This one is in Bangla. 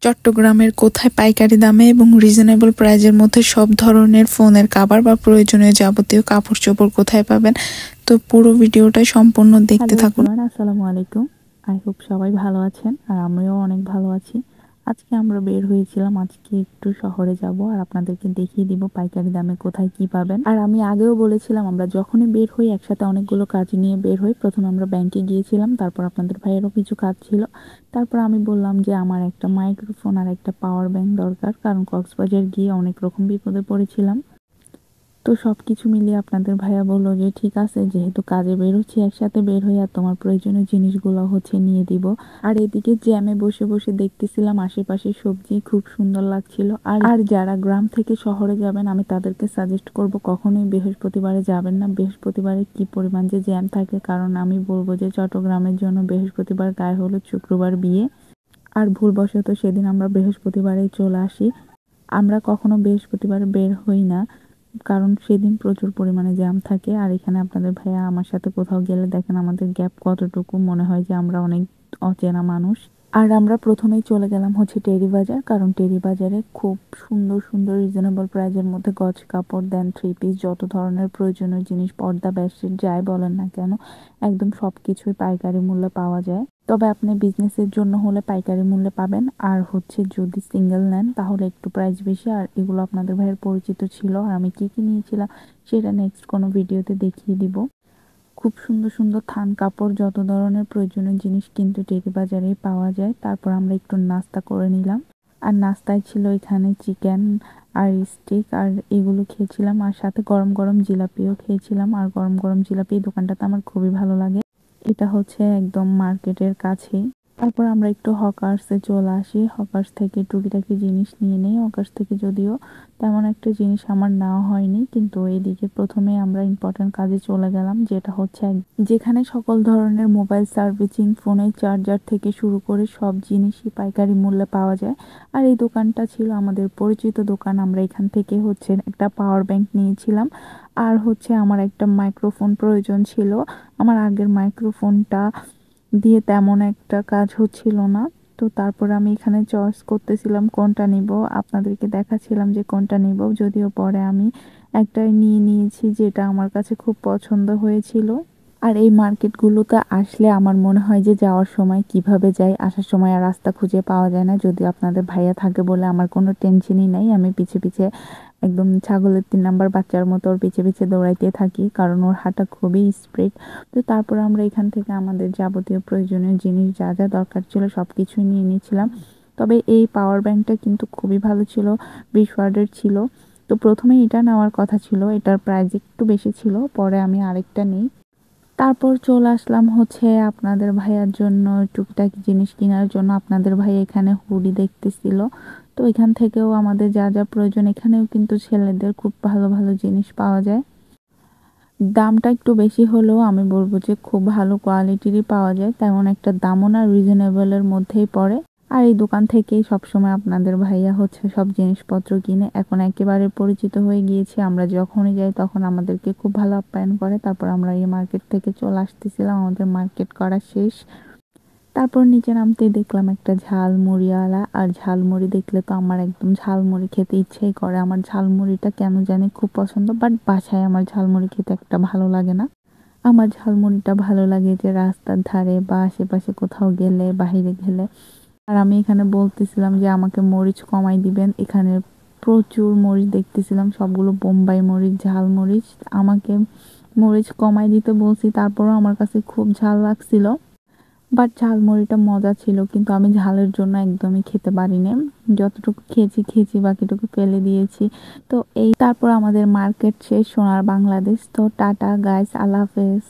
চট্টগ্রামের কোথায় পাইকারি দামে এবং রিজনেবল প্রাইজের মধ্যে সব ধরনের ফোনের কভার বা প্রয়োজনীয় যাবতীয় কাপড় চোপড় কোথায় পাবেন। তো পুরো ভিডিওটা সম্পূর্ণ দেখতে থাকুন। আসসালামু আলাইকুম। আই হোপ সবাই ভালো আছেন আর আমিও অনেক ভালো আছি। আজকে আমরা বের হয়েছিলাম, আজকে একটু শহরে যাব আর আপনাদেরকে দেখিয়ে দিব পাইকারি দামে কোথায় কি পাবেন। আর আমি আগেও বলেছিলাম আমরা যখনই বের হই একসাথে অনেকগুলো কাজ নিয়ে বের হই। প্রথমে আমরা ব্যাংকে গিয়েছিলাম, তারপর আপনাদের ভাইয়েরও কিছু কাজ ছিল। তারপর আমি বললাম যে আমার একটা মাইক্রোফোন আর একটা পাওয়ার ব্যাংক দরকার, কারণ কক্সবাজার গিয়ে অনেক রকম বিপদে পড়েছিলাম। তো সবকিছু মিলিয়ে আপনাদের ভাইয়া বললো যে ঠিক আছে, যেহেতু কাজে বের হচ্ছি একসাথে বের হই আর তোমার প্রয়োজনীয় জিনিসগুলো নিয়ে দিব। আর এদিকে জ্যামে বসে বসে দেখতেছিলাম আশেপাশে সবজি, খুব সুন্দর লাগছিল। আর যারা গ্রাম থেকে শহরে যাবেন আমি তাদেরকে সাজেস্ট করব কখনোই বৃহস্পতিবারে যাবেন না। বৃহস্পতিবারে কি পরিমাণ যে জ্যাম থাকে, কারণ আমি বলবো যে চট্টগ্রামের জন্য বৃহস্পতিবার গায়ে হলুদ, শুক্রবার বিয়ে। আর ভুলবশত সেদিন আমরা বৃহস্পতিবারেই চলে আসি। আমরা কখনো বৃহস্পতিবার বের হই না, কারণ সেদিন প্রচুর পরিমাণে জ্যাম থাকে। আর এখানে আপনাদের ভাইয়া আমার সাথে কোথাও গেলে দেখেন আমাদের গ্যাপ কতটুকু, মনে হয় যে আমরা অনেক অচেনা মানুষ। আর আমরা প্রথমেই চলে গেলাম টেরি বাজার, কারণ টেরি বাজারে খুব সুন্দর সুন্দর রিজনেবল প্রাইজের মধ্যে গজ কাপড় দেন, থ্রি পিস, যত ধরনের প্রয়োজনীয় জিনিস, পর্দা, বেডশিট যাই বলেন না কেন একদম সব কিছুই পাইকারি মূল্যে পাওয়া যায়। তবে আপনি বিজনেসের জন্য হলে পাইকারি মূল্যে পাবেন, আর যদি সিঙ্গেল নেন তাহলে একটু প্রাইস বেশি। আর এগুলো আপনাদের ভাইয়ের পরিচিত ছিল, আর আমি কি কি নিয়েছিলাম সেটা নেক্সট কোনো ভিডিওতে দেখিয়ে দিব। খুব সুন্দর সুন্দর থান কাপড়, যত ধরনের প্রয়োজনীয় জিনিস কিন্তু টেরি বাজারেই পাওয়া যায়। তারপর আমরা একটু নাস্তা করে নিলাম, আর নাস্তায় ছিল এখানে চিকেন আর স্টিক, আর এগুলো খেয়েছিলাম। আর সাথে গরম গরম জিলাপিও খেয়েছিলাম। আর গরম গরম জিলাপি এই দোকানটাতে আমার খুবই ভালো লাগে। এটা একদম মার্কেটের কাছেই। তারপর আমরা একটু হকার্সে চলে আসি, হকার্স থেকে টুকিটাকি জিনিস নিয়ে নেই। হকার্স থেকে যদিও তেমন একটা জিনিস আমার নেওয়া হয়নি, কিন্তু এদিকে প্রথমে আমরা ইম্পর্টেন্ট কাজে চলে গেলাম, যেটা যেখানে সকল ধরনের মোবাইল সার্ভিসিং, ফোনের চার্জার থেকে শুরু করে সব জিনিসই পাইকারি মূল্যে পাওয়া যায়। আর এই দোকানটা ছিল আমাদের পরিচিত দোকান। আমরা এখান থেকে একটা পাওয়ার ব্যাংক নিয়েছিলাম, আর আমার একটা মাইক্রোফোন প্রয়োজন ছিল। আমার আগের মাইক্রোফোনটা দিয়ে তেমন একটা কাজ হচ্ছিল না। তো তারপর আমি এখানে চয়েস করতেছিলাম কোনটা নিব, আপনাদেরকে দেখাচ্ছিলাম যে কোনটা নিব। যদিও পরে আমি একটাই নিয়েছি, যেটা আমার কাছে খুব পছন্দ হয়েছিল। আর এই মার্কেটগুলোতে আসলে আমার মনে হয় যে যাওয়ার সময় কিভাবে যাই, আসার সময় আর রাস্তা খুঁজে পাওয়া যায় না। যদি আপনাদের ভাইয়া থাকে বলে আমার কোনো টেনশনই নাই, আমি পিছে পিছে একদম ছাগলের 3 নাম্বার বাচ্চার মতো ওর পিছে পিছে দৌড়াইতে থাকি, কারণ ওর হাঁটা খুবই স্পিড। তো তারপর আমরা এখান থেকে আমাদের যাবতীয় প্রয়োজনীয় জিনিস যা যা দরকার ছিল সব কিছুই নিয়ে নিয়েছিলাম। তবে এই পাওয়ার ব্যাংকটা কিন্তু খুবই ভালো ছিল, 20 ওয়াটের ছিল। তো প্রথমে এটা নেওয়ার কথা ছিল, এটার প্রাইস একটু বেশি ছিল, পরে আমি আরেকটা নিই। তারপর চলে আসলাম আপনাদের ভাইয়ার জন্য টুকিটাকি জিনিস কেনার জন্য। আপনাদের ভাই এখানে হুডি দেখতেছিল, তো এখান থেকেও আমাদের যা যা প্রয়োজন, এখানেও কিন্তু ছেলেদের খুব ভালো ভালো জিনিস পাওয়া যায়। দামটা একটু বেশি হলেও আমি বলবো যে খুব ভালো কোয়ালিটিরই পাওয়া যায়, তেমন একটা দামও না, রিজনেবলের মধ্যেই পড়ে। আর এই দোকান থেকেই সবসময় আপনাদের ভাইয়া সব জিনিসপত্র কিনে, এখন একেবারে পরিচিত হয়ে গিয়েছে। আমরা যখনই যাই তখন আমাদেরকে খুব ভালো আপ্যায়ন করে। তারপর আমরা এই মার্কেট থেকে চলে আসতেছিলাম, আমাদের মার্কেট করা শেষ। তারপর নিচে নামতেই দেখলাম একটা ঝালমুড়িওয়ালা, আর ঝালমুড়ি দেখলে তো আমার একদম ঝালমুড়ি খেতে ইচ্ছেই করে। আমার ঝালমুড়িটা কেন জানি খুব পছন্দ, বাট বাসায় আমার ঝালমুড়ি খেতে একটা ভালো লাগে না। আমার ঝালমুড়িটা ভালো লাগে যে রাস্তার ধারে বা আশেপাশে কোথাও গেলে, বাইরে গেলে। আর আমি এখানে বলতেছিলাম যে আমাকে মরিচ কমাই দিবেন, এখানে প্রচুর মরিচ দেখতেছিলাম, সবগুলো বোম্বাই মরিচ, ঝাল মরিচ। আমাকে মরিচ কমাই দিতে বলছি, তারপরও আমার কাছে খুব ঝাল লাগছিল। বাট ঝালমুড়িটা মজা ছিল, কিন্তু আমি ঝালের জন্য একদমই খেতে পারিনি। যতটুকু খেয়েছি খেয়েছি, বাকিটুকু ফেলে দিয়েছি। তো তারপর আমাদের মার্কেট শেষ, সোনার বাংলাদেশ। তো টাটা গাইস, আল্লাহ হাফেজ।